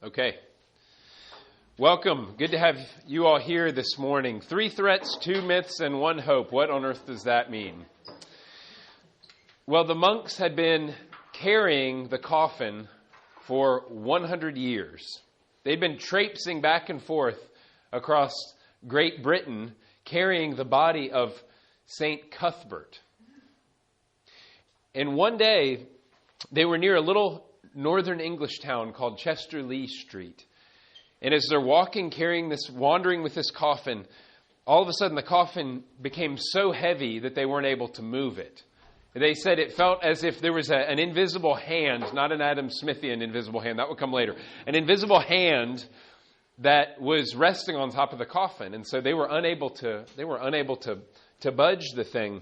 Okay. Welcome. Good to have you all here this morning. 3 threats, 2 myths, and 1 hope. What on earth does that mean? Well, the monks had been carrying the coffin for 100 years. They'd been traipsing back and forth across Great Britain, carrying the body of St. Cuthbert. And one day, they were near a little northern English town called Chester-le Street. And as they're walking, wandering with this coffin, all of a sudden the coffin became so heavy that they weren't able to move it. They said it felt as if there was an invisible hand, not an Adam Smithian invisible hand, that would come later, an invisible hand that was resting on top of the coffin. And so they were unable to budge the thing.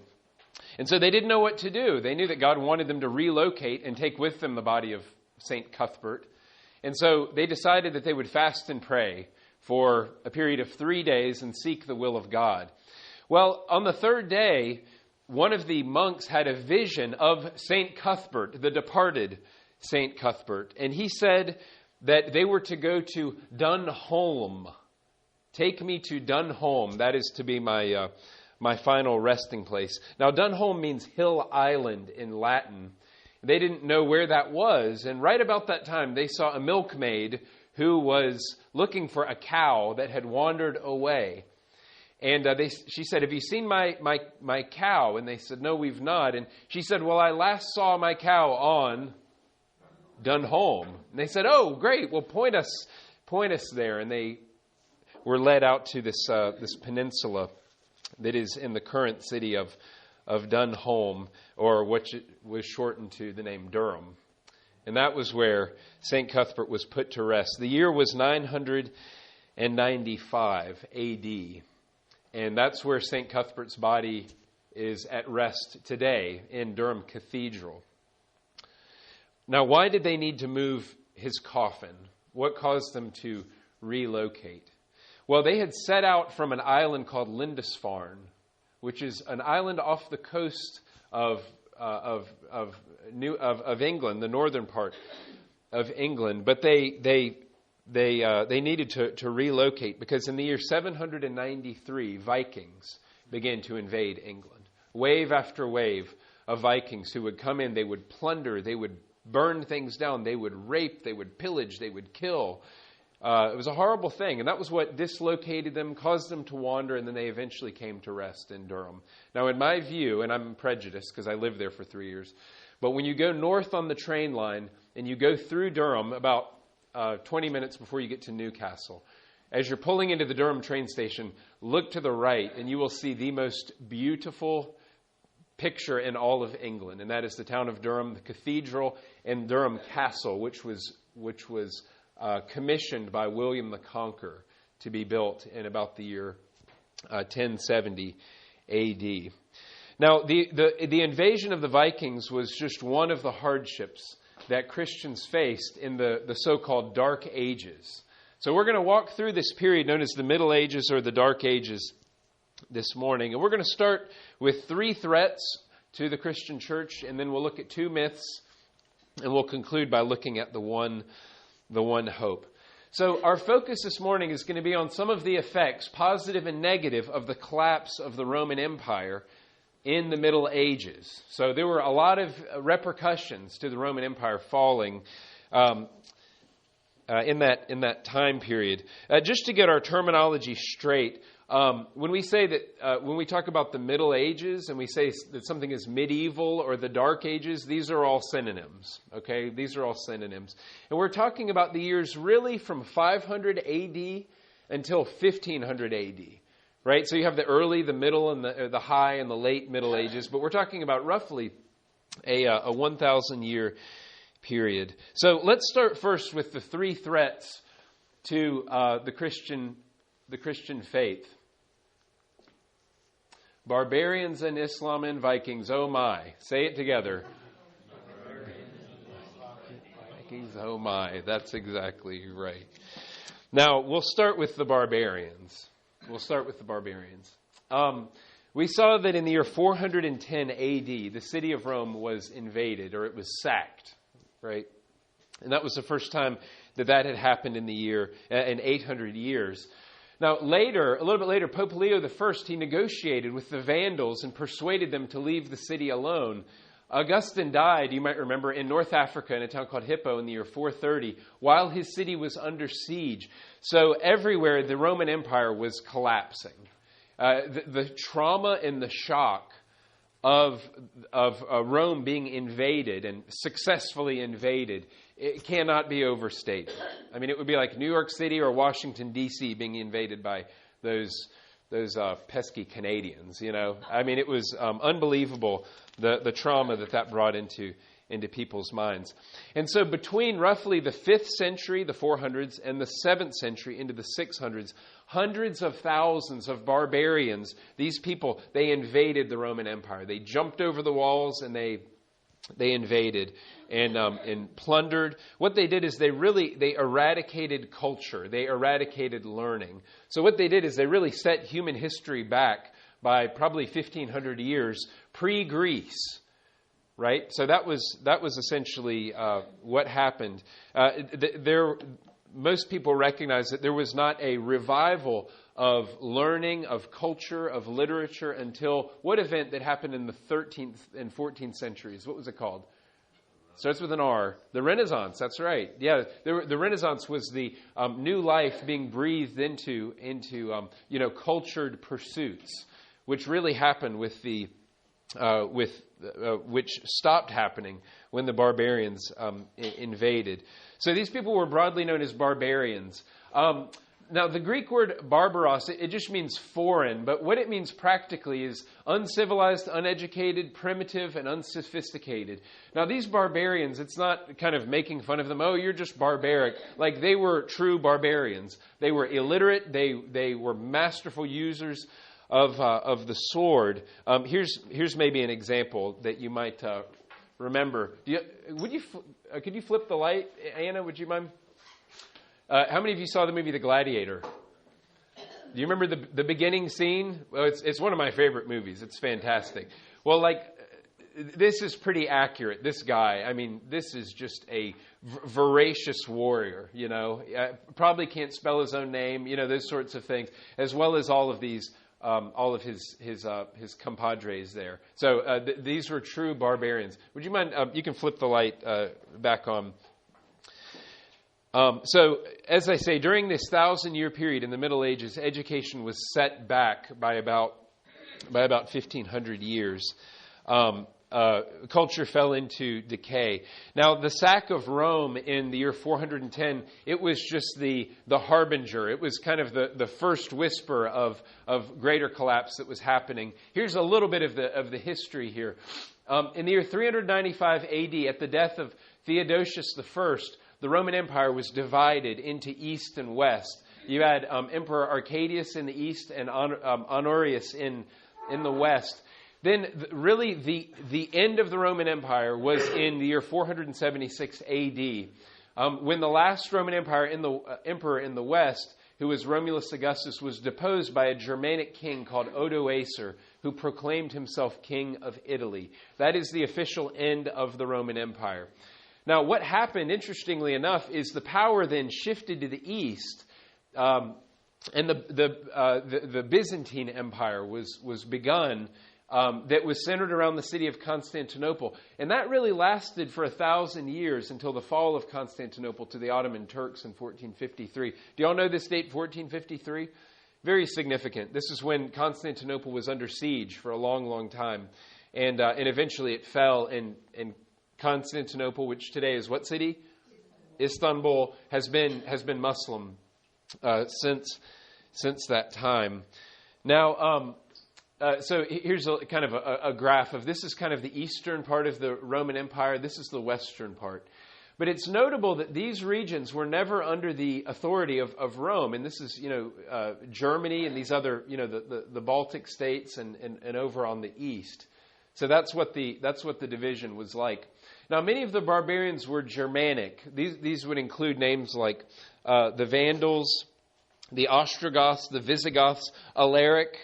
And so they didn't know what to do. They knew that God wanted them to relocate and take with them the body of St. Cuthbert. And so they decided that they would fast and pray for a period of 3 days and seek the will of God. Well, on the 3rd day, one of the monks had a vision of St. Cuthbert, the departed St. Cuthbert. And he said that they were to go to Dunholm. Take me to Dunholm. That is to be my final resting place. Now, Dunholm means hill island in Latin. They didn't know where that was. And right about that time, they saw a milkmaid who was looking for a cow that had wandered away. And she said, "Have you seen my cow?" And they said, "No, we've not." And she said, "Well, I last saw my cow on Dunholm." And they said, "Oh, great. Well, point us there." And they were led out to this peninsula that is in the current city of Dunholm, or which was shortened to the name Durham. And that was where St. Cuthbert was put to rest. The year was 995 AD. And that's where St. Cuthbert's body is at rest today in Durham Cathedral. Now, why did they need to move his coffin? What caused them to relocate? Well, they had set out from an island called Lindisfarne, which is an island off the coast of England, the northern part of England. But they needed to relocate because in the year 793, Vikings began to invade England. Wave after wave of Vikings who would come in, they would plunder, they would burn things down, they would rape, they would pillage, they would kill. It was a horrible thing, and that was what dislocated them, caused them to wander, and then they eventually came to rest in Durham. Now, in my view, and I'm prejudiced because I lived there for 3 years, but when you go north on the train line and you go through Durham about 20 minutes before you get to Newcastle, as you're pulling into the Durham train station, look to the right, and you will see the most beautiful picture in all of England, and that is the town of Durham, the cathedral, and Durham Castle, which was commissioned by William the Conqueror to be built in about the year 1070 A.D. Now, the invasion of the Vikings was just one of the hardships that Christians faced in the so-called Dark Ages. So we're going to walk through this period known as the Middle Ages or the Dark Ages this morning. And we're going to start with 3 threats to the Christian church, and then we'll look at 2 myths, and we'll conclude by looking at the one hope. So our focus this morning is going to be on some of the effects, positive and negative, of the collapse of the Roman Empire in the Middle Ages. So there were a lot of repercussions to the Roman Empire falling in that time period. Just to get our terminology straight, when we say that, when we talk about the Middle Ages and we say that something is medieval or the Dark Ages, these are all synonyms, okay? These are all synonyms. And we're talking about the years really from 500 AD until 1500 AD, right? So you have the early, the middle, and the high and the late Middle Ages, but we're talking about roughly a 1,000-year period. So let's start first with the 3 threats to the Christian faith. Barbarians and Islam and Vikings, oh my. Say it together. Vikings, oh my. That's exactly right. Now, we'll start with the barbarians. We saw that in the year 410 AD, the city of Rome was invaded, or it was sacked, right? And that was the first time that had happened in 800 years. Now, a little bit later, Pope Leo I, he negotiated with the Vandals and persuaded them to leave the city alone. Augustine died, you might remember, in North Africa in a town called Hippo in the year 430, while his city was under siege. So everywhere, the Roman Empire was collapsing. The trauma and the shock of Rome being invaded and successfully invaded, it cannot be overstated. I mean, it would be like New York City or Washington, D.C. being invaded by those pesky Canadians, you know. I mean, it was unbelievable, the trauma that brought into people's minds. And so between roughly the 5th century, the 400s, and the 7th century into the 600s, hundreds of thousands of barbarians, these people, they invaded the Roman Empire. They jumped over the walls and they invaded and plundered. What they did is they eradicated culture. They eradicated learning. So what they did is they really set human history back by probably 1,500 years pre-Greece. Right? So that was essentially what happened. Most people recognize that there was not a revival of learning, of culture, of literature until what event that happened in the 13th and 14th centuries? What was it called? Starts with an R. The Renaissance. That's right. Yeah, the Renaissance was the new life being breathed into cultured pursuits, which really happened with which stopped happening when the barbarians invaded. So these people were broadly known as barbarians. Now, the Greek word barbaros, it just means foreign, but what it means practically is uncivilized, uneducated, primitive, and unsophisticated. Now, these barbarians, it's not kind of making fun of them, oh, you're just barbaric. Like, they were true barbarians. They were illiterate. They were masterful users of the sword. Here's maybe an example that you might remember. Could you flip the light, Anna? Would you mind? How many of you saw the movie The Gladiator? Do you remember the beginning scene? Well, it's one of my favorite movies. It's fantastic. Well, this is pretty accurate. This guy, I mean, this is just a voracious warrior, you know. Probably can't spell his own name, you know, those sorts of things, as well as all of these. All of his compadres there. So these were true barbarians. Would you mind? You can flip the light back on. So, as I say, during this 1,000-year period in the Middle Ages, education was set back by about 1,500 years. Culture fell into decay. Now, the sack of Rome in the year 410, it was just the harbinger. It was kind of the first whisper of greater collapse that was happening. Here's a little bit of the history here. In the year 395 AD, at the death of Theodosius I, the Roman Empire was divided into east and west. You had Emperor Arcadius in the east and Honorius in the west. Then really the end of the Roman Empire was in the year 476 AD, when the last Roman emperor in the west, who was Romulus Augustus, was deposed by a Germanic king called Odoacer, who proclaimed himself king of Italy. That is the official end of the Roman Empire. Now, what happened, interestingly enough, is the power then shifted to the east, and the Byzantine Empire was begun. That was centered around the city of Constantinople. And that really lasted for 1,000 years until the fall of Constantinople to the Ottoman Turks in 1453. Do you all know this date, 1453? Very significant. This is when Constantinople was under siege for a long, long time. And eventually it fell, and Constantinople, which today is what city? Istanbul, has been Muslim since that time. Now, so here's kind of a graph of this is kind of the eastern part of the Roman Empire. This is the western part. But it's notable that these regions were never under the authority of Rome. And this is, Germany and these other, the Baltic states and over on the east. So that's what the division was like. Now, many of the barbarians were Germanic. These would include names like the Vandals, the Ostrogoths, the Visigoths. Alaric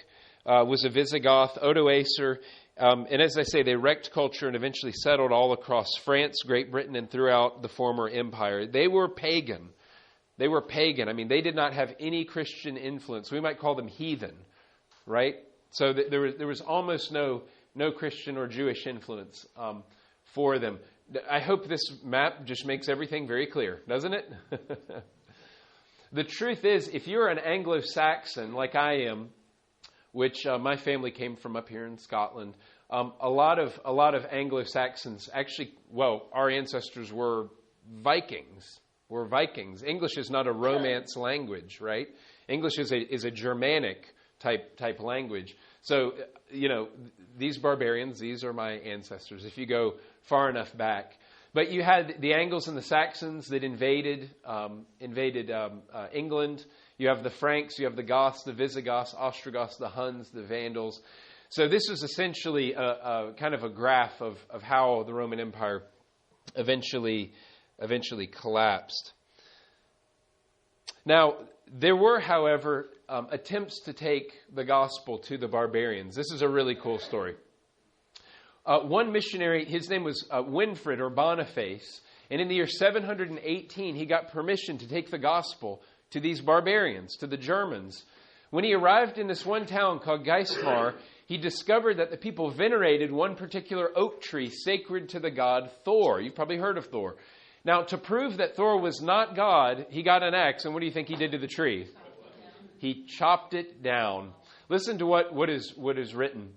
was a Visigoth, Odoacer. And as I say, they wrecked culture and eventually settled all across France, Great Britain, and throughout the former empire. They were pagan. They were pagan. I mean, they did not have any Christian influence. We might call them heathen, right? So there was almost no Christian or Jewish influence for them. I hope this map just makes everything very clear, doesn't it? The truth is, if you're an Anglo-Saxon like I am, which my family came from up here in Scotland, a lot of Anglo-Saxons actually, our ancestors were Vikings. English is not a Romance language, right? English is a Germanic type language. So, these barbarians, these are my ancestors, if you go far enough back. But you had the Angles and the Saxons that invaded England. You have the Franks, you have the Goths, the Visigoths, Ostrogoths, the Huns, the Vandals. So this was essentially a kind of a graph of how the Roman Empire eventually collapsed. Now, there were, however, attempts to take the gospel to the barbarians. This is a really cool story. One missionary, his name was Winfrid or Boniface, and in the year 718, he got permission to take the gospel to these barbarians, to the Germans. When he arrived in this one town called Geismar, he discovered that the people venerated one particular oak tree sacred to the god Thor. You've probably heard of Thor. Now, to prove that Thor was not God, he got an axe, and what do you think he did to the tree? He chopped it down. Listen to what is written.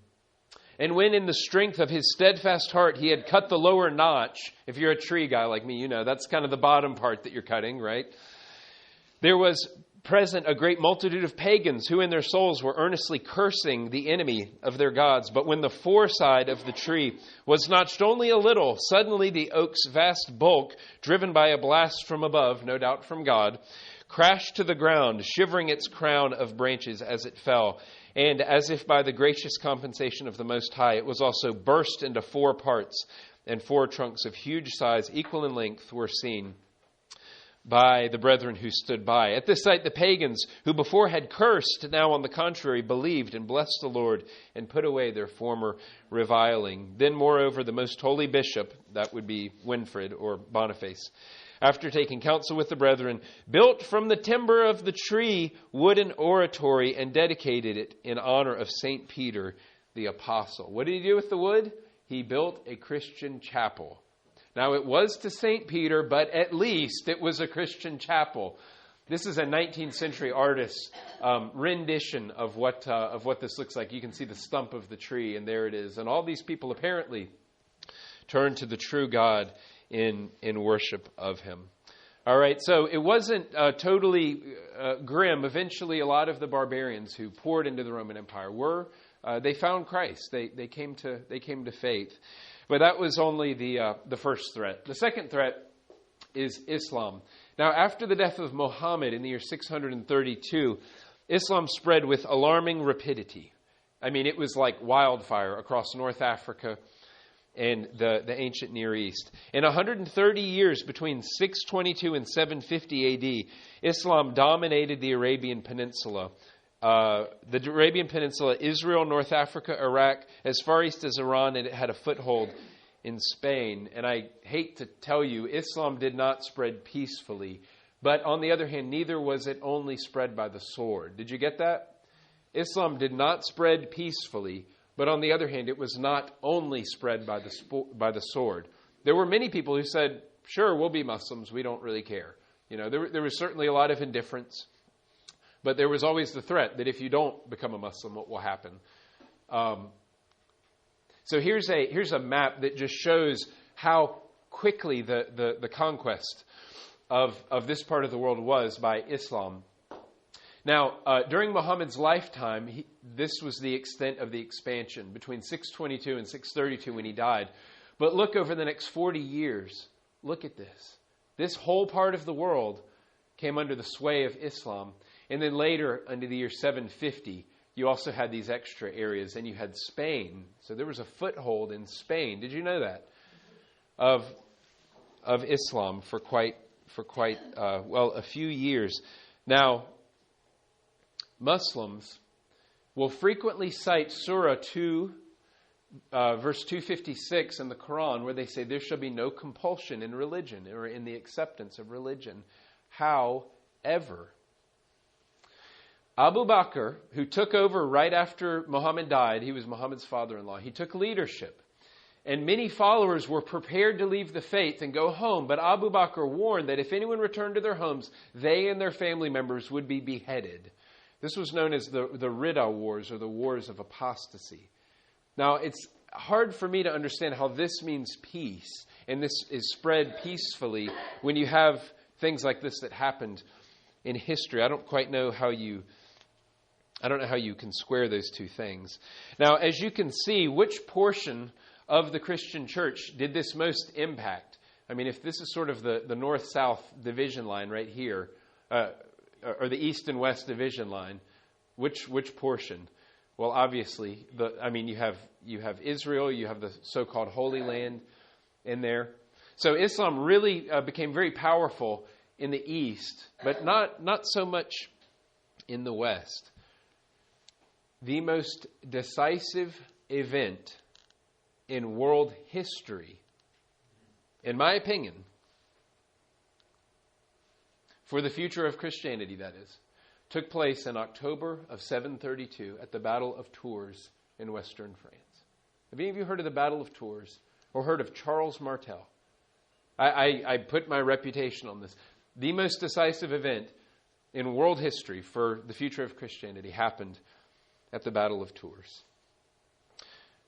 And when in the strength of his steadfast heart he had cut the lower notch, if you're a tree guy like me, you know, that's kind of the bottom part that you're cutting, right? There was present a great multitude of pagans who in their souls were earnestly cursing the enemy of their gods. But when the foreside of the tree was notched only a little, suddenly the oak's vast bulk, driven by a blast from above, no doubt from God, crashed to the ground, shivering its crown of branches as it fell. And as if by the gracious compensation of the Most High, it was also burst into 4 parts, and 4 trunks of huge size, equal in length, were seen by the brethren who stood by. At this sight, the pagans, who before had cursed, now on the contrary believed and blessed the Lord and put away their former reviling. Then, moreover, the most holy bishop, that would be Winfrid or Boniface, after taking counsel with the brethren, built from the timber of the tree wooden oratory and dedicated it in honor of St. Peter the Apostle. What did he do with the wood? He built a Christian chapel. Now, it was to St. Peter, but at least it was a Christian chapel. This is a 19th century artist's rendition of what this looks like. You can see the stump of the tree, and there it is. And all these people apparently turned to the true God in worship of him. All right, so it wasn't totally grim. Eventually, a lot of the barbarians who poured into the Roman Empire they found Christ. They came to faith. But that was only the first threat. The second threat is Islam. Now, after the death of Muhammad in the year 632, Islam spread with alarming rapidity. I mean, it was like wildfire across North Africa and the ancient Near East. In 130 years between 622 and 750 AD, Islam dominated the Arabian Peninsula. The Arabian Peninsula, Israel, North Africa, Iraq, as far east as Iran, and it had a foothold in Spain. And I hate to tell you, Islam did not spread peacefully. But on the other hand, neither was it only spread by the sword. Did you get that? Islam did not spread peacefully. But on the other hand, it was not only spread by the sword. There were many people who said, sure, we'll be Muslims. We don't really care. You know, there was certainly a lot of indifference. But there was always the threat that if you don't become a Muslim, what will happen? So here's a map that just shows how quickly the conquest of this part of the world was by Islam. Now, during Muhammad's lifetime, this was the extent of the expansion between 622 and 632 when he died. But look over the next 40 years. Look at this. This whole part of the world came under the sway of Islam. And then later, under the year 750, you also had these extra areas. And you had Spain. So there was a foothold in Spain. Did you know that? Of Islam for quite a few years. Now, Muslims will frequently cite Surah 2, verse 256 in the Quran, where they say there shall be no compulsion in religion or in the acceptance of religion. How ever. Abu Bakr, who took over right after Muhammad died, he was Muhammad's father-in-law, he took leadership. And many followers were prepared to leave the faith and go home. But Abu Bakr warned that if anyone returned to their homes, they and their family members would be beheaded. This was known as the Ridda Wars, or the Wars of Apostasy. Now, it's hard for me to understand how this means peace, and this is spread peacefully when you have things like this that happened in history. I don't know how you can square those two things. Now, as you can see, which portion of the Christian church did this most impact? I mean, if this is sort of the north-south division line right here, or the east and west division line, which portion? Well, obviously, you have Israel, you have the so-called Holy Land in there. So Islam really became very powerful in the east, but not so much in the west. The most decisive event in world history, in my opinion, for the future of Christianity, that is, took place in October of 732 at the Battle of Tours in western France. Have any of you heard of the Battle of Tours or heard of Charles Martel? I put my reputation on this. The most decisive event in world history for the future of Christianity happened at the Battle of Tours.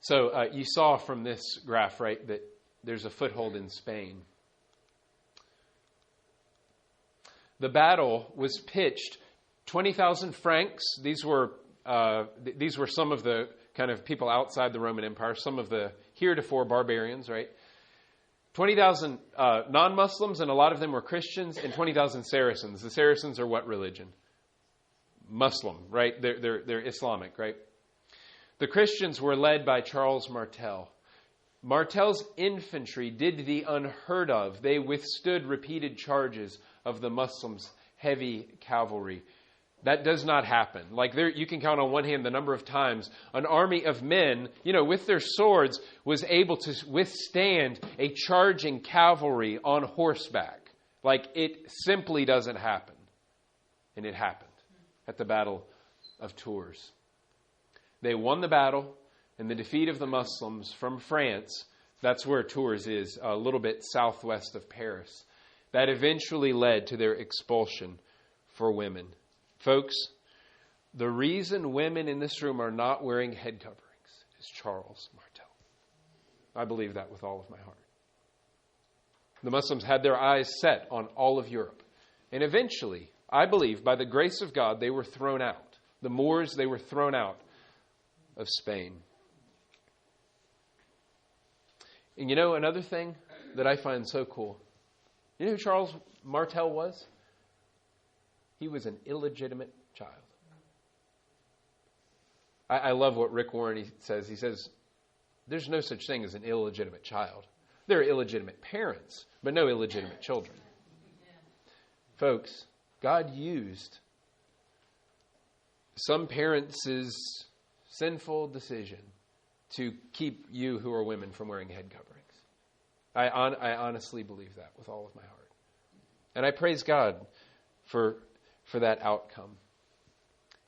So you saw from this graph, right, that there's a foothold in Spain. The battle was pitched 20,000 Franks. These were some of the kind of people outside the Roman Empire, some of the heretofore barbarians, right? 20,000 non-Muslims, and a lot of them were Christians, and 20,000 Saracens. The Saracens are what religion? Muslim, right? They're Islamic, right? The Christians were led by Charles Martel. Martel's infantry did the unheard of. They withstood repeated charges of the Muslims' heavy cavalry. That does not happen. Like you can count on one hand the number of times an army of men, with their swords, was able to withstand a charging cavalry on horseback. Like, it simply doesn't happen. And it happened at the Battle of Tours. They won the battle, and the defeat of the Muslims from France, that's where Tours is, a little bit southwest of Paris. That eventually led to their expulsion for women. Folks, the reason women in this room are not wearing head coverings is Charles Martel. I believe that with all of my heart. The Muslims had their eyes set on all of Europe. And eventually, I believe, by the grace of God, they were thrown out. The Moors, they were thrown out of Spain. And another thing that I find so cool, you know who Charles Martel was? He was an illegitimate child. I love what Rick Warren says. He says, there's no such thing as an illegitimate child. There are illegitimate parents, but no illegitimate children. Folks, God used some parents' sinful decision to keep you who are women from wearing head coverings. I honestly believe that with all of my heart. And I praise God for that outcome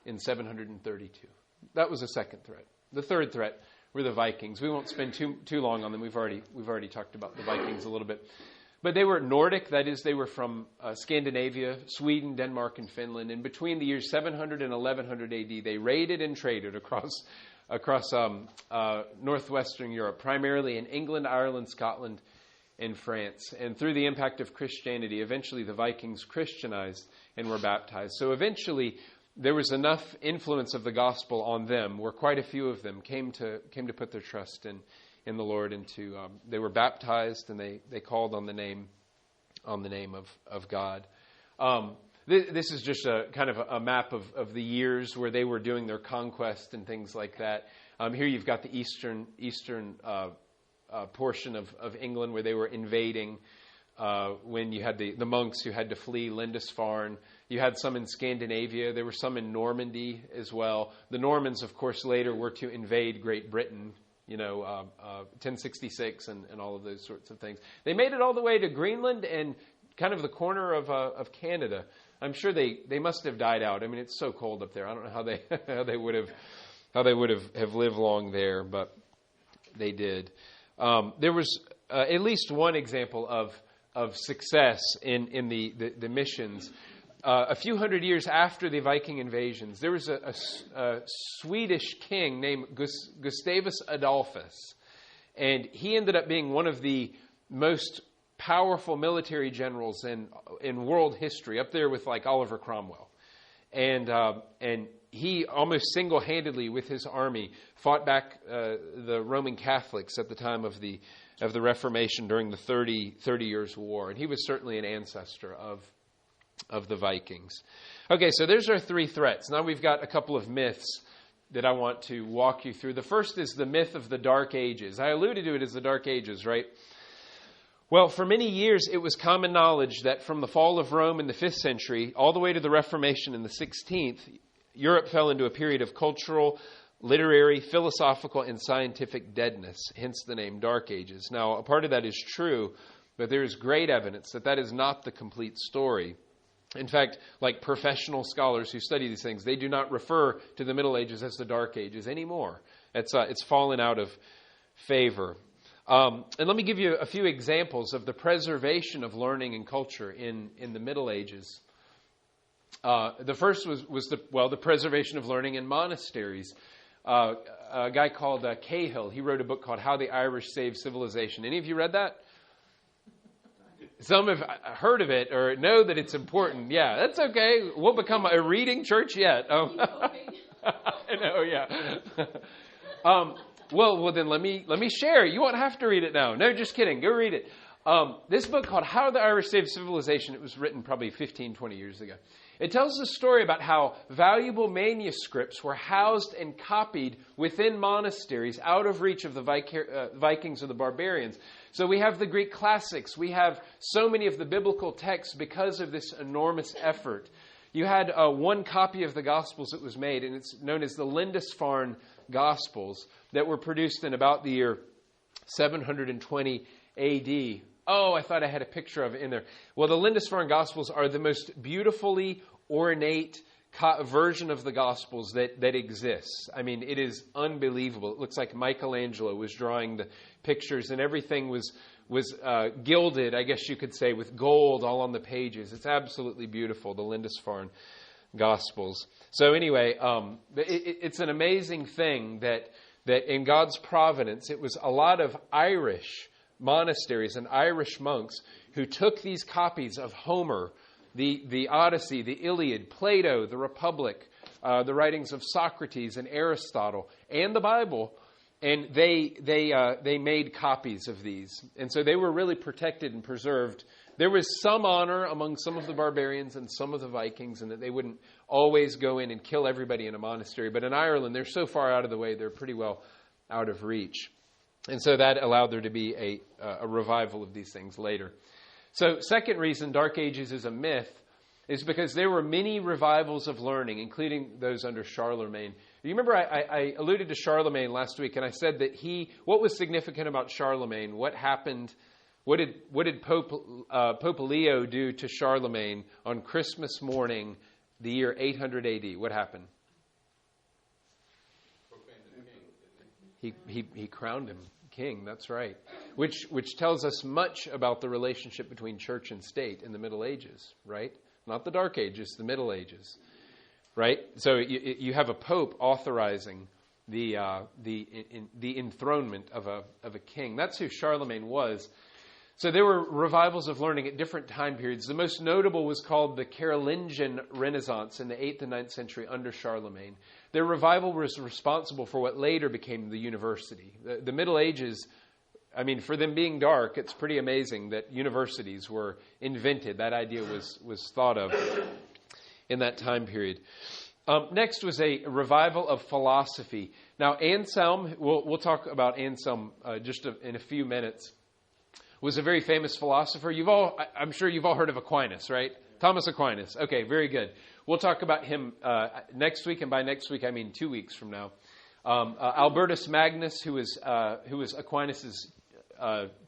in 732. That was the second threat. The third threat were the Vikings. We won't spend too long on them. We've already talked about the Vikings a little bit. But they were Nordic, that is, they were from Scandinavia, Sweden, Denmark, and Finland. And between the years 700 and 1100 AD, they raided and traded across northwestern Europe, primarily in England, Ireland, Scotland, and France. And through the impact of Christianity, eventually the Vikings Christianized and were baptized. So eventually there was enough influence of the gospel on them where quite a few of them came to put their trust in the Lord, and they were baptized, and they called on the name of God. This is just a kind of a map of the years where they were doing their conquest and things like that. Here you've got the eastern portion of England where they were invading. When you had the monks who had to flee Lindisfarne. You had some in Scandinavia. There were some in Normandy as well. The Normans, of course, later were to invade Great Britain, 1066 and all of those sorts of things. They made it all the way to Greenland and kind of the corner of Canada I'm sure they must have died out. I mean, it's so cold up there. I don't know how they how they would have lived long there, but they did. There was at least one example of success in the missions. A few hundred years after the Viking invasions, there was a Swedish king named Gustavus Adolphus, and he ended up being one of the most powerful military generals in world history, up there with like Oliver Cromwell, and he almost single-handedly with his army fought back the Roman Catholics at the time of the Reformation during the 30 Years' War, and he was certainly an ancestor of the Vikings. Okay, so there's our three threats. Now we've got a couple of myths that I want to walk you through. The first is the myth of the Dark Ages. I alluded to it as the Dark Ages, right? Well, for many years, it was common knowledge that from the fall of Rome in the 5th century all the way to the Reformation in the 16th, Europe fell into a period of cultural, literary, philosophical, and scientific deadness, hence the name Dark Ages. Now, a part of that is true, but there is great evidence that that is not the complete story. In fact, like professional scholars who study these things, they do not refer to the Middle Ages as the Dark Ages anymore. It's fallen out of favor. And let me give you a few examples of the preservation of learning and culture in the Middle Ages. The first was the preservation of learning in monasteries. A guy called Cahill, he wrote a book called How the Irish Saved Civilization. Any of you read that? Some have heard of it or know that it's important. Yeah, that's okay. We'll become a reading church yet. I know, yeah. Well, then let me share. You won't have to read it now. No, just kidding. Go read it. This book called How the Irish Saved Civilization, it was written probably 15, 20 years ago. It tells a story about how valuable manuscripts were housed and copied within monasteries out of reach of the Vikings or the barbarians. So we have the Greek classics. We have so many of the biblical texts because of this enormous effort. You had one copy of the Gospels that was made, and it's known as the Lindisfarne Gospels, that were produced in about the year 720 A.D. Oh, I thought I had a picture of it in there. Well, the Lindisfarne Gospels are the most beautifully ornate version of the Gospels that exists. I mean, it is unbelievable. It looks like Michelangelo was drawing the pictures, and everything was gilded, I guess you could say, with gold all on the pages. It's absolutely beautiful, the Lindisfarne Gospels. So anyway, it's an amazing thing that in God's providence, it was a lot of Irish monasteries and Irish monks who took these copies of Homer, the Odyssey, the Iliad, Plato, the Republic, the writings of Socrates and Aristotle, and the Bible, and they made copies of these. And so they were really protected and preserved. There was some honor among some of the barbarians and some of the Vikings, and that they wouldn't always go in and kill everybody in a monastery. But in Ireland, they're so far out of the way, they're pretty well out of reach. And so that allowed there to be a revival of these things later. So second reason Dark Ages is a myth is because there were many revivals of learning, including those under Charlemagne. You remember I alluded to Charlemagne last week, and I said that what was significant about Charlemagne? What happened? What did Pope Leo do to Charlemagne on Christmas morning, the year 800 AD? What happened? He crowned him king. That's right. Which tells us much about the relationship between church and state in the Middle Ages, right? Not the Dark Ages, the Middle Ages, right? So you have a pope authorizing the enthronement of a king. That's who Charlemagne was. So there were revivals of learning at different time periods. The most notable was called the Carolingian Renaissance in the 8th and 9th century under Charlemagne. Their revival was responsible for what later became the university. The Middle Ages, I mean, for them being dark, it's pretty amazing that universities were invented. That idea was thought of in that time period. Next was a revival of philosophy. Now, Anselm, we'll talk about Anselm just in a few minutes, was a very famous philosopher. I'm sure you've all heard of Aquinas, right? Thomas Aquinas. Okay, very good. We'll talk about him next week, and by next week I mean 2 weeks from now. Albertus Magnus, who was Aquinas'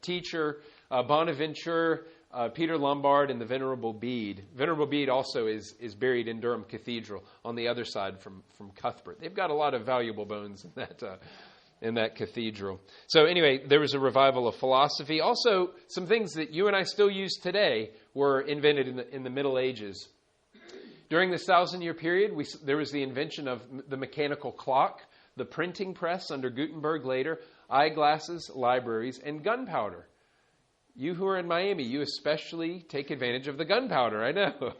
teacher, Bonaventure, Peter Lombard and the Venerable Bede. Venerable Bede also is buried in Durham Cathedral on the other side from Cuthbert. They've got a lot of valuable bones in that cathedral. So anyway, there was a revival of philosophy. Also, some things that you and I still use today were invented in the Middle Ages. During this 1,000-year period, there was the invention of the mechanical clock, the printing press under Gutenberg later, eyeglasses, libraries, and gunpowder. You who are in Miami, you especially take advantage of the gunpowder, I know.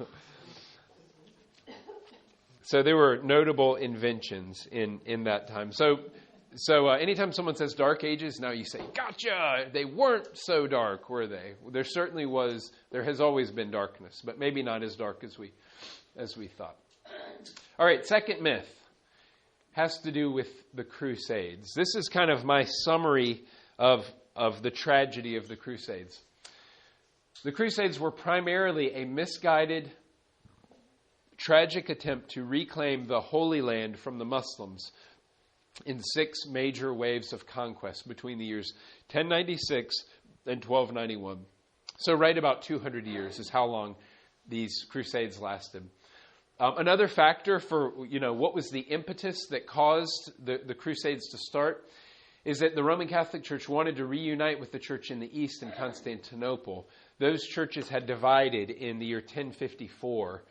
So there were notable inventions in that time. So anytime someone says Dark Ages, now you say, gotcha! They weren't so dark, were they? There certainly was. There has always been darkness, but maybe not as dark as we thought. All right, second myth has to do with the Crusades. This is kind of my summary of the tragedy of the Crusades. The Crusades were primarily a misguided, tragic attempt to reclaim the Holy Land from the Muslims in 6 major waves of conquest between the years 1096 and 1291. So right about 200 years is how long these Crusades lasted. Another factor for, what was the impetus that caused the Crusades to start is that the Roman Catholic Church wanted to reunite with the church in the East in Constantinople. Those churches had divided in the year 1054.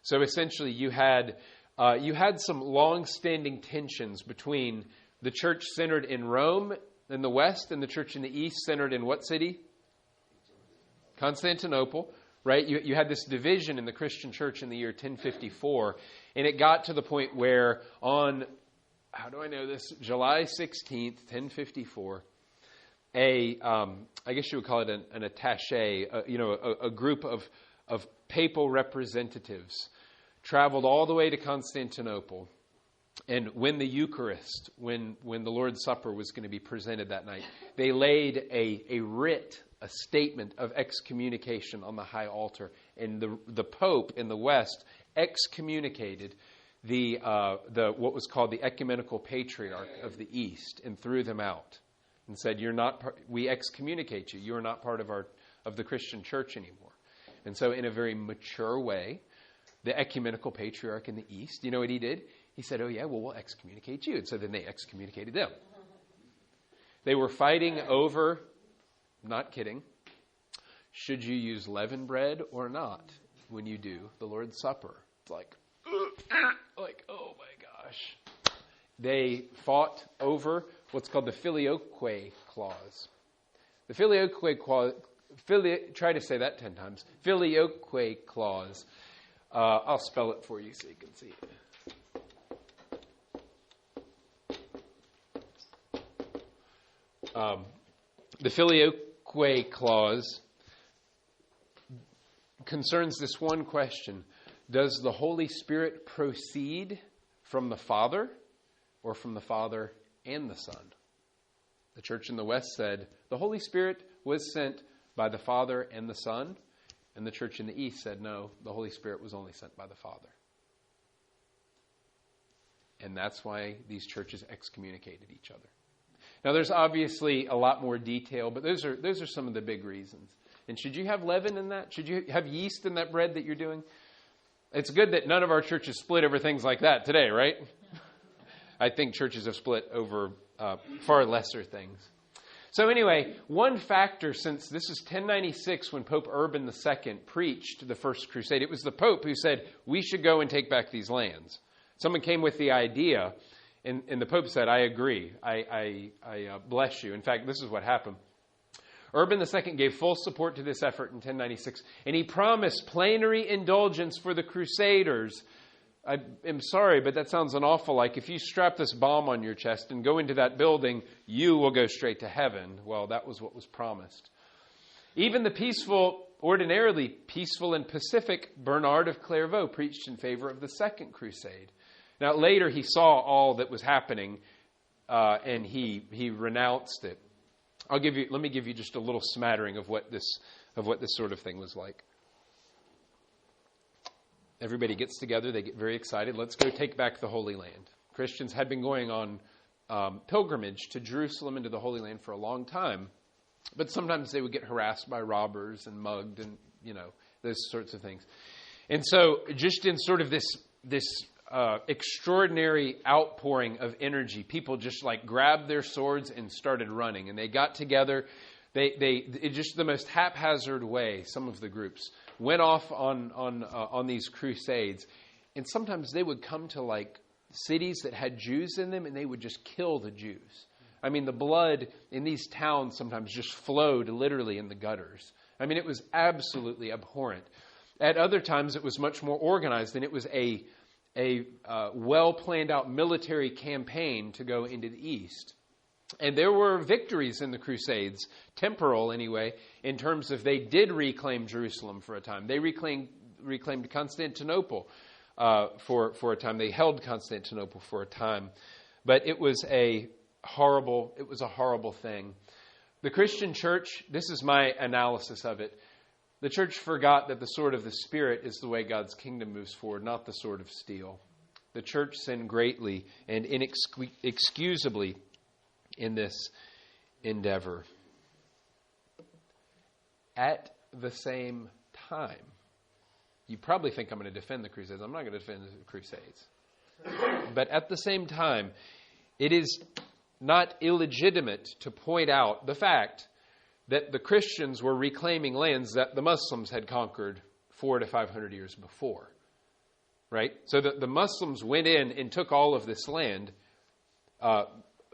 So essentially you had some long-standing tensions between the church centered in Rome in the West and the church in the East centered in what city? Constantinople. Right? You had this division in the Christian church in the year 1054, and it got to the point where on, how do I know this? July 16th, 1054, I guess you would call it an attaché, a group of papal representatives traveled all the way to Constantinople. And when the Eucharist, when the Lord's Supper was going to be presented that night, they laid a writ, a statement of excommunication on the high altar. And the Pope in the West excommunicated the what was called the ecumenical patriarch of the East and threw them out and said, we excommunicate you. You are not part of the Christian church anymore. And so in a very mature way, the ecumenical patriarch in the East, you know what he did? He said, oh yeah, well, we'll excommunicate you. And so then they excommunicated them. They were fighting over, not kidding, should you use leavened bread or not when you do the Lord's Supper? It's like, oh my gosh. They fought over what's called the filioque clause. The filioque clause, try to say that 10 times. Filioque clause. I'll spell it for you so you can see it. The filioque clause concerns this one question. Does the Holy Spirit proceed from the Father or from the Father and the Son? The church in the West said the Holy Spirit was sent by the Father and the Son. And the church in the East said no, the Holy Spirit was only sent by the Father. And that's why these churches excommunicated each other. Now, there's obviously a lot more detail, but those are some of the big reasons. And should you have leaven in that? Should you have yeast in that bread that you're doing? It's good that none of our churches split over things like that today, right? I think churches have split over far lesser things. So anyway, one factor, since this is 1096 when Pope Urban II preached the First Crusade, it was the Pope who said, we should go and take back these lands. Someone came with the idea, and the Pope said, I agree. I bless you. In fact, this is what happened. Urban II gave full support to this effort in 1096, and he promised plenary indulgence for the Crusaders. I am sorry, but that sounds an awful like if you strap this bomb on your chest and go into that building, you will go straight to heaven. Well, that was what was promised. Even the ordinarily peaceful and pacific Bernard of Clairvaux preached in favor of the Second Crusade. Now, later he saw all that was happening, and he renounced it. Let me give you just a little smattering of what this sort of thing was like. Everybody gets together. They get very excited. Let's go take back the Holy Land. Christians had been going on pilgrimage to Jerusalem and to the Holy Land for a long time. But sometimes they would get harassed by robbers and mugged and, those sorts of things. And so just in sort of this extraordinary outpouring of energy, people just like grabbed their swords and started running. And they got together. It just the most haphazard way, some of the groups went off on these crusades. And sometimes they would come to like cities that had Jews in them and they would just kill the Jews. I mean, the blood in these towns sometimes just flowed literally in the gutters. I mean, it was absolutely abhorrent. At other times, it was much more organized, and it was a well-planned out military campaign to go into the east. And there were victories in the Crusades, temporal anyway, in terms of they did reclaim Jerusalem for a time. They reclaimed Constantinople for a time. They held Constantinople for a time. But it was a horrible thing. The Christian church, this is my analysis of it, the church forgot that the sword of the Spirit is the way God's kingdom moves forward, not the sword of steel. The church sinned greatly and inexcusably in this endeavor. At the same time, you probably think I'm going to defend the Crusades. I'm not going to defend the Crusades. But at the same time, it is not illegitimate to point out the fact that the Christians were reclaiming lands that the Muslims had conquered 400 to 500 years before. Right? So the Muslims went in and took all of this land,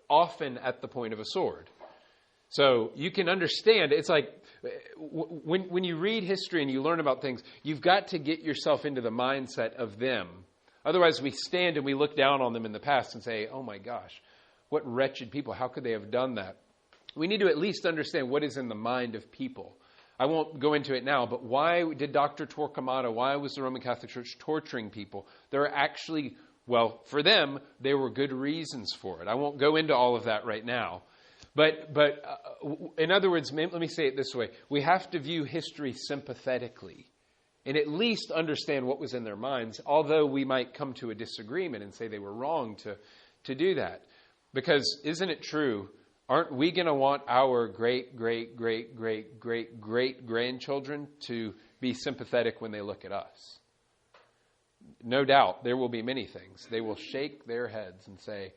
often at the point of a sword. So you can understand, it's like when you read history and you learn about things, you've got to get yourself into the mindset of them. Otherwise, we stand and we look down on them in the past and say, oh my gosh, what wretched people. How could they have done that? We need to at least understand what is in the mind of people. I won't go into it now, but why did Dr. Torquemada, why was the Roman Catholic Church torturing people? There are actually, well, for them, there were good reasons for it. I won't go into all of that right now. But in other words, let me say it this way. We have to view history sympathetically and at least understand what was in their minds, although we might come to a disagreement and say they were wrong to do that. Because isn't it true, aren't we going to want our great-great-great-great-great-grandchildren to be sympathetic when they look at us? No doubt, there will be many things. They will shake their heads and say,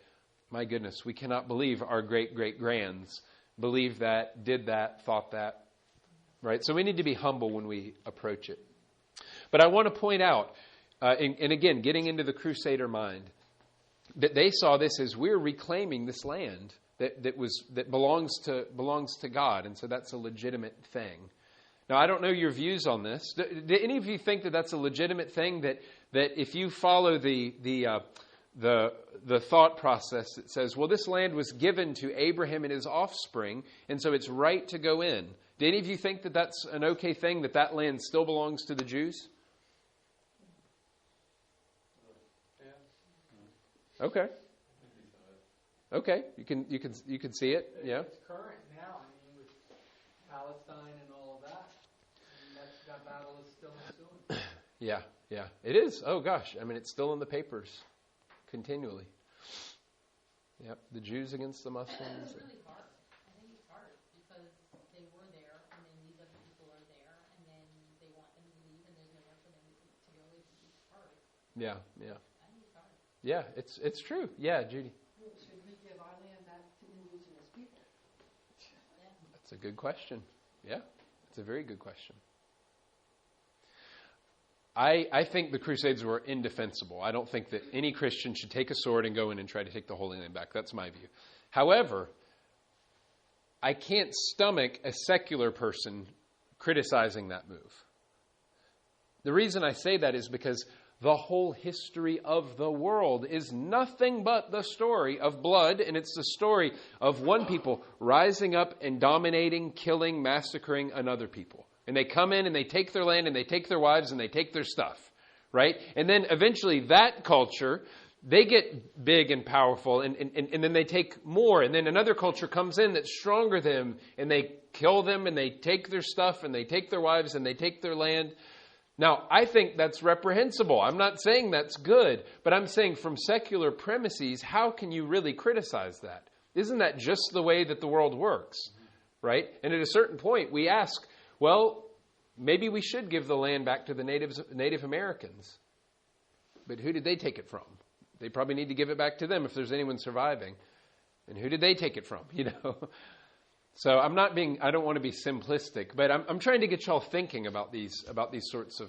my goodness, we cannot believe our great-great-grands believed that, did that, thought that. Right? So we need to be humble when we approach it. But I want to point out, and again, getting into the Crusader mind, that they saw this as we're reclaiming this land that belongs to God, and so that's a legitimate thing. Now, I don't know your views on this. Do any of you think that that's a legitimate thing? That if you follow the thought process that says, well, this land was given to Abraham and his offspring, and so it's right to go in. Do any of you think that that's an okay thing? That land still belongs to the Jews? Okay. Okay, you can see it. Yeah. It's current now. I mean, with Palestine and all of that, that battle is still ensuing. Yeah, it is. Oh gosh, I mean, it's still in the papers continually. Yep, the Jews against the Muslims. It's really hard. I think it's hard because they were there, and then these other people are there, and then they want them to leave, and there's nowhere for them to go. It's hard. Yeah. I think it's hard. Yeah, it's true. Yeah, Judy. Should we give our land back to indigenous people? That's a good question. Yeah, it's a very good question. I think the Crusades were indefensible. I don't think that any Christian should take a sword and go in and try to take the Holy Land back. That's my view. However, I can't stomach a secular person criticizing that move. The reason I say that is because the whole history of the world is nothing but the story of blood, and it's the story of one people rising up and dominating, killing, massacring another people. And they come in and they take their land and they take their wives and they take their stuff, right? And then eventually that culture, they get big and powerful and then they take more. And then another culture comes in that's stronger than them and they kill them and they take their stuff and they take their wives and they take their land. Now, I think that's reprehensible. I'm not saying that's good, but I'm saying from secular premises, how can you really criticize that? Isn't that just the way that the world works? right? And at a certain point, we ask, well, maybe we should give the land back to the Native Americans. But who did they take it from? They probably need to give it back to them if there's anyone surviving. And who did they take it from? So I don't want to be simplistic, but I'm trying to get y'all thinking about these sorts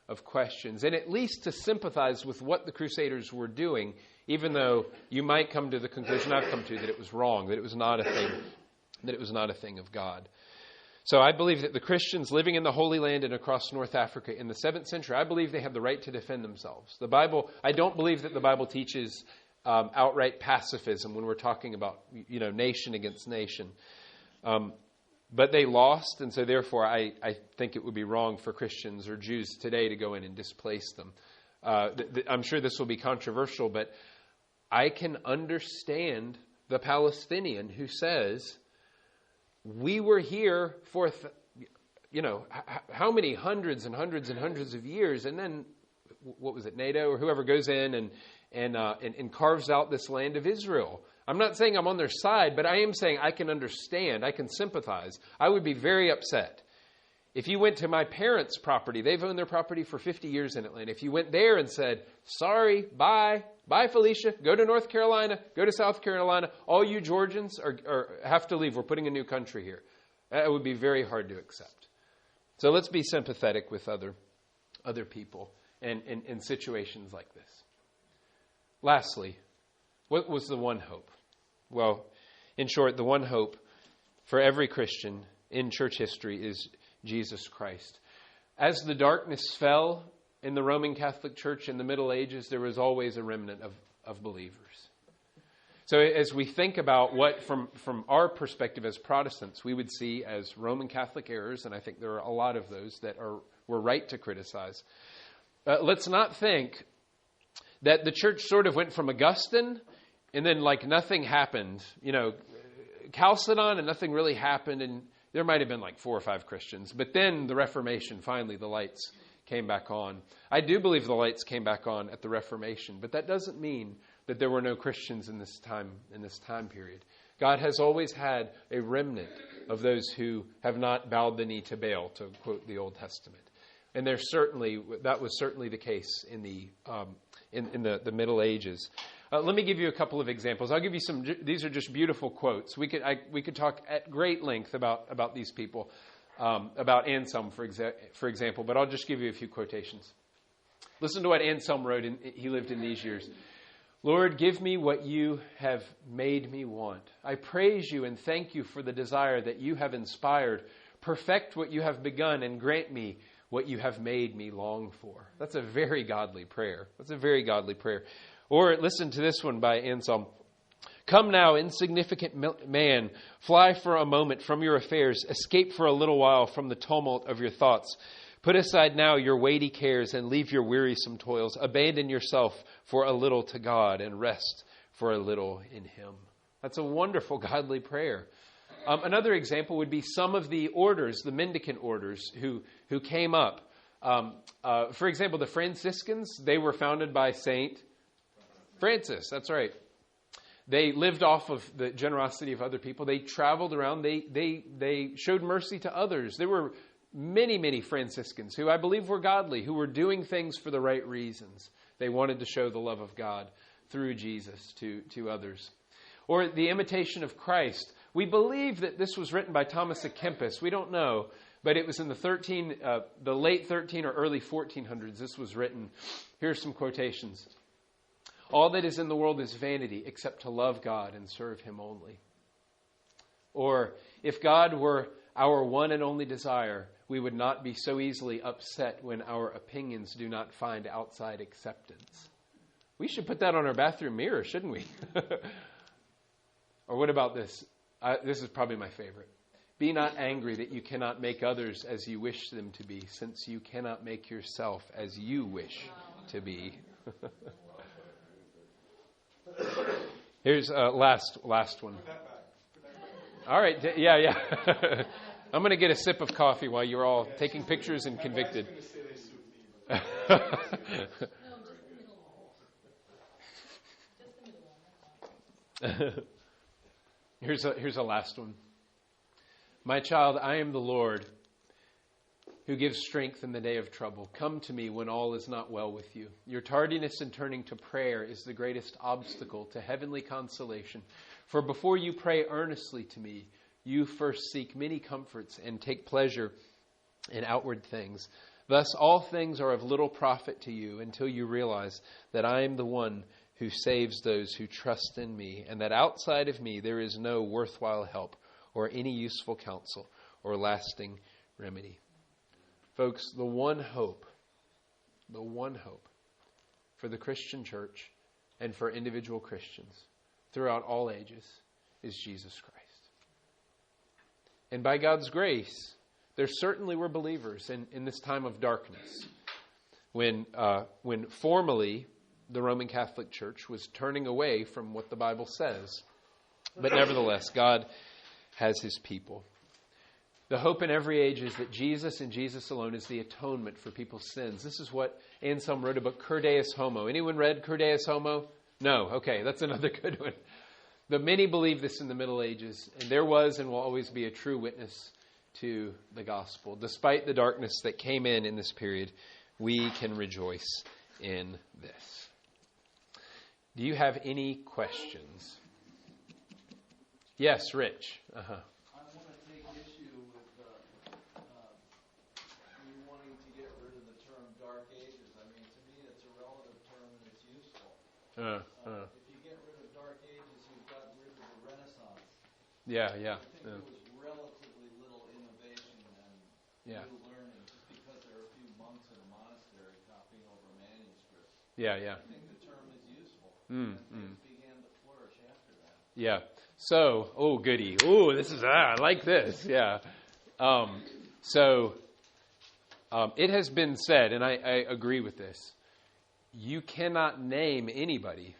of questions, and at least to sympathize with what the Crusaders were doing, even though you might come to the conclusion I've come to that it was wrong, that it was not a thing of God. So I believe that the Christians living in the Holy Land and across North Africa in the 7th century, I believe they have the right to defend themselves. The Bible, I don't believe that the Bible teaches outright pacifism when we're talking about nation against nation. But they lost, and so therefore I think it would be wrong for Christians or Jews today to go in and displace them. I'm sure this will be controversial, but I can understand the Palestinian who says, we were here for, how many hundreds and hundreds and hundreds of years, and then, what was it, NATO or whoever goes in and carves out this land of Israel. I'm not saying I'm on their side, but I am saying I can understand, I can sympathize. I would be very upset. If you went to my parents' property, they've owned their property for 50 years in Atlanta. If you went there and said, sorry, bye Felicia, go to North Carolina, go to South Carolina, all you Georgians have to leave. We're putting a new country here. That would be very hard to accept. So let's be sympathetic with other people and in situations like this. Lastly, what was the one hope? Well, in short, the one hope for every Christian in church history is Jesus Christ. As the darkness fell in the Roman Catholic Church in the Middle Ages, there was always a remnant of believers. So as we think about what, from our perspective as Protestants, we would see as Roman Catholic errors, and I think there are a lot of those that we're right to criticize, let's not think that the church sort of went from Augustine and then like nothing happened, Chalcedon and nothing really happened, and there might have been like 4 or 5 Christians. But then the Reformation, finally the lights came back on. I do believe the lights came back on at the Reformation, but that doesn't mean that there were no Christians in this time period. God has always had a remnant of those who have not bowed the knee to Baal, to quote the Old Testament. And that was certainly the case in the Middle Ages. Let me give you a couple of examples. I'll give you some. These are just beautiful quotes. We could talk at great length about these people, about Anselm, for example. But I'll just give you a few quotations. Listen to what Anselm wrote. He lived in these years. Lord, give me what you have made me want. I praise you and thank you for the desire that you have inspired. Perfect what you have begun and grant me what you have made me long for. That's a very godly prayer. Or listen to this one by Anselm. Come now, insignificant man, fly for a moment from your affairs, escape for a little while from the tumult of your thoughts. Put aside now your weighty cares and leave your wearisome toils. Abandon yourself for a little to God and rest for a little in Him. That's a wonderful godly prayer. Another example would be some of the orders, the mendicant orders who came up. For example, the Franciscans, they were founded by Saint Francis. That's right. They lived off of the generosity of other people. They traveled around. They showed mercy to others. There were many, many Franciscans who I believe were godly, who were doing things for the right reasons. They wanted to show the love of God through Jesus to others. Or the Imitation of Christ. We believe that this was written by Thomas à Kempis. We don't know, but it was in the late 13 or early 1400s. This was written. Here's some quotations. All that is in the world is vanity, except to love God and serve Him only. Or, if God were our one and only desire, we would not be so easily upset when our opinions do not find outside acceptance. We should put that on our bathroom mirror, shouldn't we? Or what about this? This is probably my favorite. Be not angry that you cannot make others as you wish them to be, since you cannot make yourself as you wish to be. Here's last one. All right, yeah. I'm going to get a sip of coffee while you're all taking pictures and convicted. No, just the middle one. Just the middle one. Here's a last one. My child, I am the Lord who gives strength in the day of trouble. Come to me when all is not well with you. Your tardiness in turning to prayer is the greatest obstacle to heavenly consolation. For before you pray earnestly to me, you first seek many comforts and take pleasure in outward things. Thus all things are of little profit to you until you realize that I am the one who saves those who trust in me, and that outside of me there is no worthwhile help or any useful counsel or lasting remedy. Folks, the one hope for the Christian church and for individual Christians throughout all ages is Jesus Christ. And by God's grace, there certainly were believers in this time of darkness when formally the Roman Catholic Church was turning away from what the Bible says. But nevertheless, God has his people. The hope in every age is that Jesus and Jesus alone is the atonement for people's sins. This is what Anselm wrote about Cur Deus Homo. Anyone read Cur Deus Homo? No. Okay, that's another good one. But many believed this in the Middle Ages, and there was and will always be a true witness to the gospel. Despite the darkness that came in this period, we can rejoice in this. Do you have any questions? Yes, Rich. Uh-huh. If you get rid of Dark Ages, you've got rid of the Renaissance. Yeah. I think there was relatively little innovation and new learning, just because there are a few monks in a monastery copying over manuscripts. I think the term is useful. Things began to flourish after that. Yeah. So, goody. This is, I like this. Yeah. It has been said, and I agree with this, you cannot name anybody,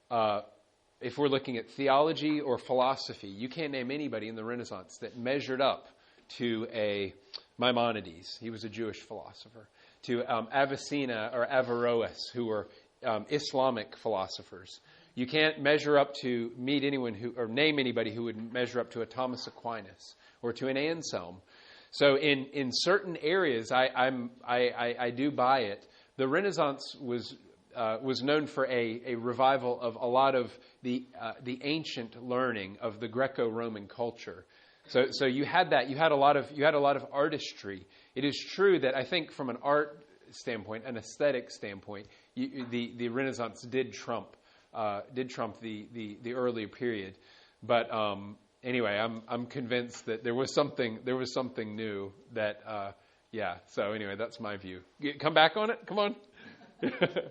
if we're looking at theology or philosophy, you can't name anybody in the Renaissance that measured up to a Maimonides. He was a Jewish philosopher. To Avicenna or Averroes, who were Islamic philosophers. You can't measure up to name anybody who would measure up to a Thomas Aquinas or to an Anselm. So in certain areas, I do buy it. The Renaissance was known for a revival of a lot of the ancient learning of the Greco-Roman culture. So you had that. You had a lot of artistry. It is true that I think from an art standpoint, an aesthetic standpoint, the Renaissance did trump the earlier period. But anyway, I'm convinced that there was something new that. So anyway, that's my view. Come back on it? Come on. I don't know.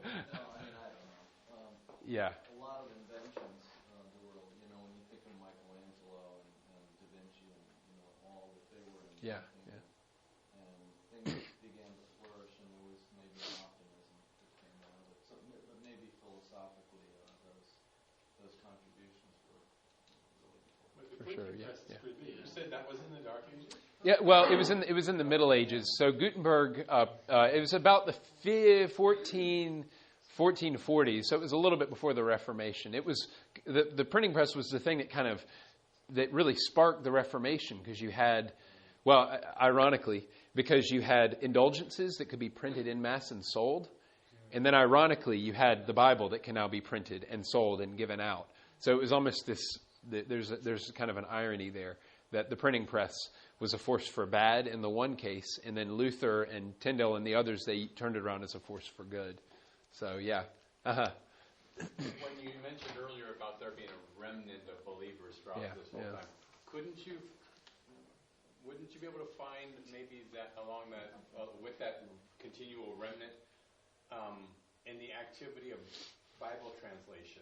Yeah. A lot of inventions the world, when you think of Michelangelo and Da Vinci and, all that they were inventing. And things began to flourish, and there was maybe an optimism that came out of it. So, but maybe philosophically, those contributions were really important. For sure, yeah. You said that was in the Dark Ages? Yeah, well, it was in the Middle Ages. So Gutenberg, it was about the 1440s. So it was a little bit before the Reformation. It was the printing press was the thing that really sparked the Reformation, because you had, ironically, because you had indulgences that could be printed en masse and sold, and then ironically you had the Bible that can now be printed and sold and given out. So it was almost this. There's kind of an irony there that the printing press was a force for bad in the one case, and then Luther and Tyndale and the others, they turned it around as a force for good. So, yeah. Uh-huh. When you mentioned earlier about there being a remnant of believers throughout this whole time, wouldn't you be able to find maybe that along that, with that continual remnant, in the activity of Bible translation?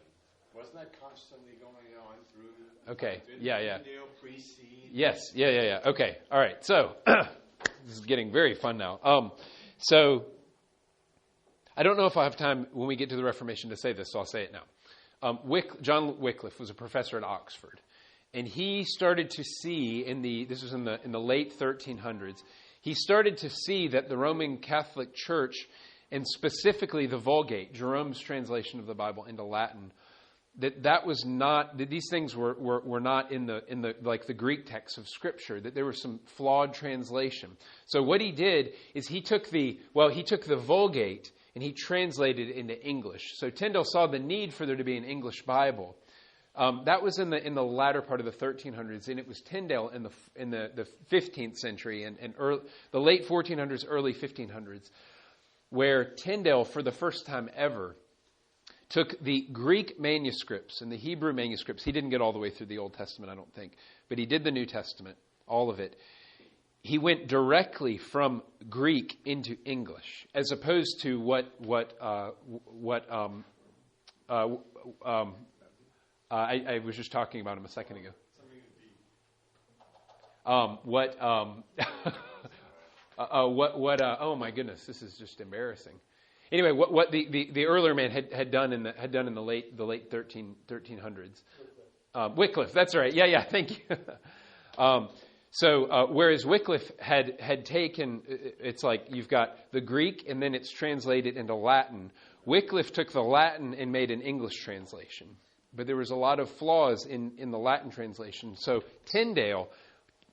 Wasn't that constantly going on through? Okay. Yeah. Tyndale precede? Yes. Yeah. Okay. All right. So this is getting very fun now. So I don't know if I have time when we get to the Reformation to say this, so I'll say it now. John Wycliffe was a professor at Oxford, and he started to see this was in the late 1300s. He started to see that the Roman Catholic Church, and specifically the Vulgate, Jerome's translation of the Bible into Latin, that was not, that these things were not in the like the Greek text of Scripture, that there was some flawed translation. So what he did is he took the Vulgate and he translated it into English. So Tyndale saw the need for there to be an English Bible. That was in the latter part of the 1300s, and it was Tyndale in the 15th century and the late 1400s, early 1500s, where Tyndale, for the first time ever, took the Greek manuscripts and the Hebrew manuscripts. He didn't get all the way through the Old Testament, I don't think, but he did the New Testament, all of it. He went directly from Greek into English, as opposed to what I was just talking about him a second ago. Oh my goodness, this is just embarrassing. Anyway, what the earlier man had done in the late 1300s. Wycliffe, that's right. Yeah, thank you. So whereas Wycliffe had taken, it's like you've got the Greek and then it's translated into Latin. Wycliffe took the Latin and made an English translation. But there was a lot of flaws in the Latin translation. So Tyndale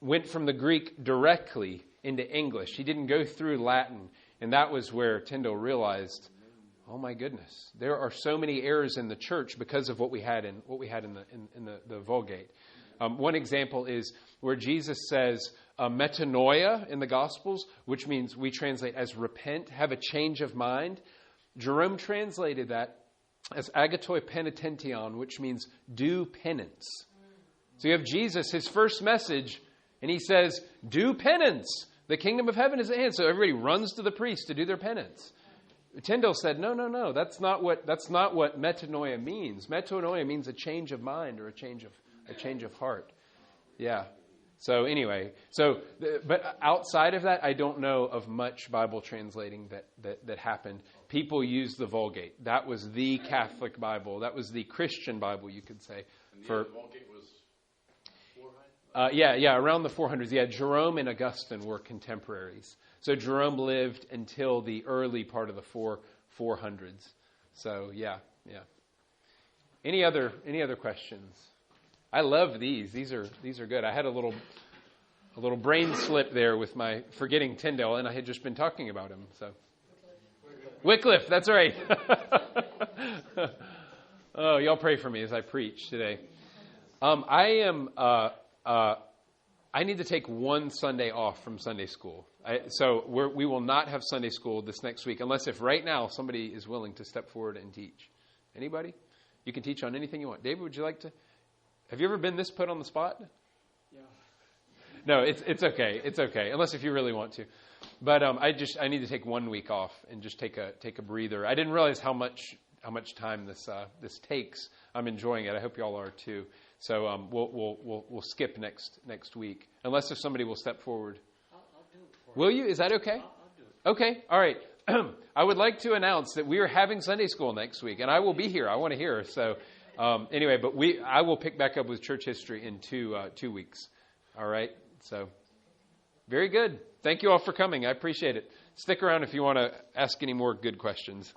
went from the Greek directly into English. He didn't go through Latin. And that was where Tyndale realized, oh my goodness, there are so many errors in the church because of what we had in the Vulgate. One example is where Jesus says metanoia in the Gospels, which means we translate as repent, have a change of mind. Jerome translated that as agatoi penitention, which means do penance. So you have Jesus, his first message, and he says, do penance. The kingdom of heaven is at hand. So everybody runs to the priest to do their penance. Tyndale said, no, that's not what metanoia means. Metanoia means a change of mind or a change of heart. Yeah. So anyway, but outside of that, I don't know of much Bible translating that happened. People used the Vulgate. That was the Catholic Bible. That was the Christian Bible, you could say. And the Vulgate was 400? Yeah, around the 400s. Yeah, Jerome and Augustine were contemporaries. So Jerome lived until the early part of the 400s. So yeah. Any other questions? I love these. These are good. I had a little brain slip there with my forgetting Tyndale, and I had just been talking about him. So Wycliffe, that's right. Oh, y'all pray for me as I preach today. I need to take one Sunday off from Sunday school. So we will not have Sunday school this next week, unless if right now somebody is willing to step forward and teach. Anybody? You can teach on anything you want. David, would you like to? Have you ever been this put on the spot? Yeah. No, it's okay. It's okay, unless if you really want to. But I need to take 1 week off and just take a breather. I didn't realize how much time this takes. I'm enjoying it. I hope y'all are too. So we'll skip next week, unless if somebody will step forward. I'll do it for Will you? Is that okay? I'll do it. Okay. All right. I would like to announce that we are having Sunday school next week, and I will be here. I want to hear. So anyway, but I will pick back up with church history in 2 weeks. All right. So very good. Thank you all for coming. I appreciate it. Stick around if you want to ask any more good questions.